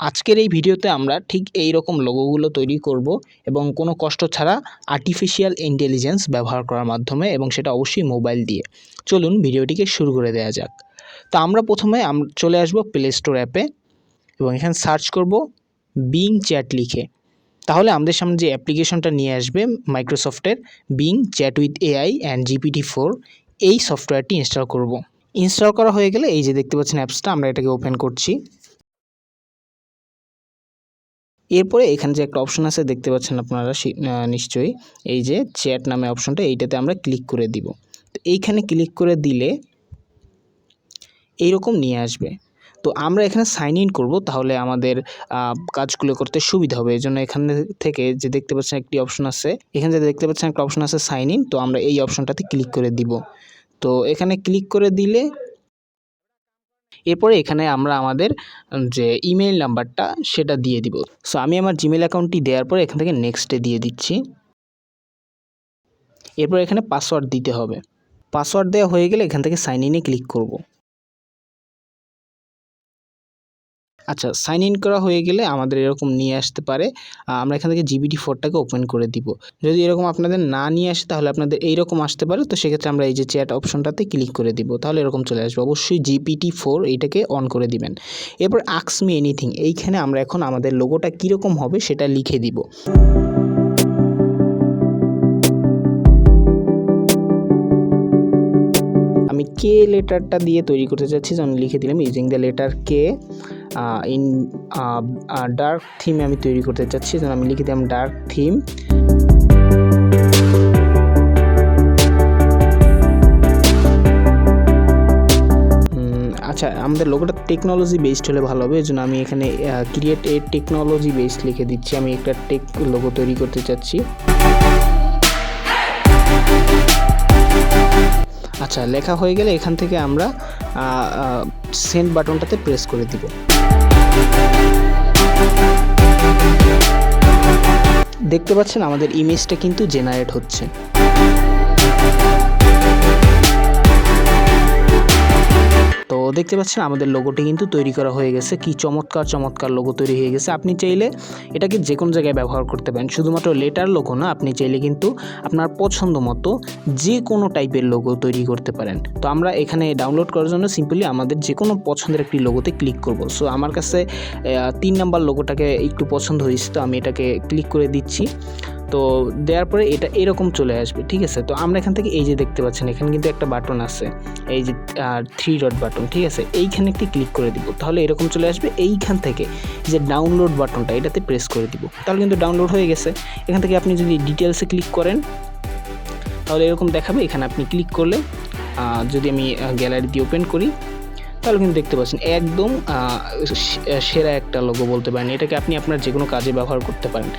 আজকের এই ভিডিওতে আমরা ঠিক এই রকম লোগোগুলো তৈরি করব এবং কোনো কষ্ট ছাড়া আর্টিফিশিয়াল ইন্টেলিজেন্স ব্যবহার করার মাধ্যমে, এবং সেটা অবশ্যই মোবাইল দিয়ে। চলুন ভিডিওটিকে শুরু করে দেওয়া যাক। তো আমরা প্রথমে চলে আসব প্লে স্টোর অ্যাপে এবং এখানে সার্চ করব বিং চ্যাট লিখে। তাহলে আমাদের সামনে যে অ্যাপ্লিকেশনটা নিয়ে আসবে মাইক্রোসফটের being chat with AI and GPT4, এই সফটওয়্যারটি ইনস্টল করব। ইনস্টল করা হয়ে গেলে এই যে দেখতে পাচ্ছেন অ্যাপসটা, আমরা এটাকে ওপেন করছি। এরপরে এখানে যে একটা অপশন আছে দেখতে পাচ্ছেন আপনারা নিশ্চয়ই, এই যে চ্যাট নামে অপশনটা, এইটাতে আমরা ক্লিক করে দিব। তো এইখানে ক্লিক করে দিলে এইরকম নিয়ে আসবে। তো আমরা এখানে সাইন ইন করব, তাহলে আমাদের কাজগুলো করতে সুবিধা হবে। এই জন্য এখান থেকে যে দেখতে পাচ্ছেন একটি অপশন আছে, এখানে যে দেখতে পাচ্ছেন একটা অপশন আছে সাইন ইন, তো আমরা এই অপশনটাতে ক্লিক করে দিব। তো এখানে ক্লিক করে দিলে এরপরে এখানে আমরা আমাদের যে ইমেইল নাম্বারটা সেটা দিয়ে দিব। সো আমি আমার জিমেল অ্যাকাউন্টটি দেওয়ার পরে এখান থেকে নেক্সটে দিয়ে দিচ্ছি। এরপর এখানে পাসওয়ার্ড দিতে হবে। পাসওয়ার্ড দেওয়া হয়ে গেলে এখান থেকে সাইন ইনে ক্লিক করব। আচ্ছা, সাইন ইন করা হয়ে গেলে আমাদের এরকম নিয়ে আসতে পারে। আমরা এখান থেকে GPT4টাকে ওপেন করে দিব। যদি এরকম আপনাদের না নিয়ে আসে তাহলে আপনাদের এইরকম আসতে পারে। তো সেক্ষেত্রে আমরা এই যে চ্যাট অপশনটাতে ক্লিক করে দিব, তাহলে এরকম চলে আসবে। অবশ্যই GPT4 এইটাকে অন করে দিবেন। এরপর আস্ক মি এনিথিং, এইখানে আমরা এখন আমাদের লোগোটা কীরকম হবে সেটা লিখে দিব। আমি কে লেটারটা দিয়ে তৈরি করতে চাচ্ছি, যেমন লিখে দিলাম using the letter K in dark থিমে আমি তৈরি করতে চাচ্ছি, যেন আমি লিখে দিলাম ডার্ক থিম। আচ্ছা, আমাদের লোগোটা টেকনোলজি বেসড হলে ভালো হবে, এই জন্য আমি এখানে ক্রিয়েট এ টেকনোলজি বেসড লিখে দিচ্ছি। আমি একটা টেক লোগো তৈরি করতে চাচ্ছি। আচ্ছা, লেখা হয়ে গেলে এখান থেকে আমরা সেন্ড বাটনটাতে প্রেস করে দিব। দেখতে পাচ্ছেন আমাদের ইমেজটা কিন্তু জেনারেট হচ্ছে। তো দেখতে পাচ্ছেন আমাদের লোগোটি কিন্তু তৈরি করা হয়ে গেছে। কি চমৎকার চমৎকার লোগো তৈরি হয়ে গেছে। আপনি চাইলে এটাকে যে কোনো জায়গায় ব্যবহার করতে পারেন, শুধুমাত্র লেটার লোগো না, আপনি চাইলে কিন্তু আপনার পছন্দ মতো যে কোনো টাইপের লোগো তৈরি করতে পারেন। তো আমরা এখানে ডাউনলোড করার জন্য সিম্পলি আমাদের যে কোনো পছন্দের একটি লোগোতে ক্লিক করব। সো আমার কাছে 3 নাম্বার লোগোটাকে একটু পছন্দ হয়েছে, তো আমি এটাকে ক্লিক করে দিচ্ছি। তো দেওয়ার পরে এটা এরকম চলে আসবে, ঠিক আছে। তো আমরা এখান থেকে এই যে দেখতে পাচ্ছেন এখানে কিন্তু একটা বাটন আছে, এই যে 3 ডট বাটন, ঠিক আছে, এইখানে একটি ক্লিক করে দিব, তাহলে এরকম চলে আসবে। এইখান থেকে যে ডাউনলোড বাটনটা এটাতে প্রেস করে দিব, তাহলে কিন্তু ডাউনলোড হয়ে গেছে। এখান থেকে আপনি যদি ডিটেলসে ক্লিক করেন তাহলে এরকম দেখাবে। এখানে আপনি ক্লিক করলে যদি আমি গ্যালারি দিয়ে ওপেন করি তাহলে কিন্তু দেখতে পাচ্ছেন একদম সেরা একটা লোগো বলতে পারেন। এটাকে আপনি আপনার যে কোনো কাজে ব্যবহার করতে পারেন।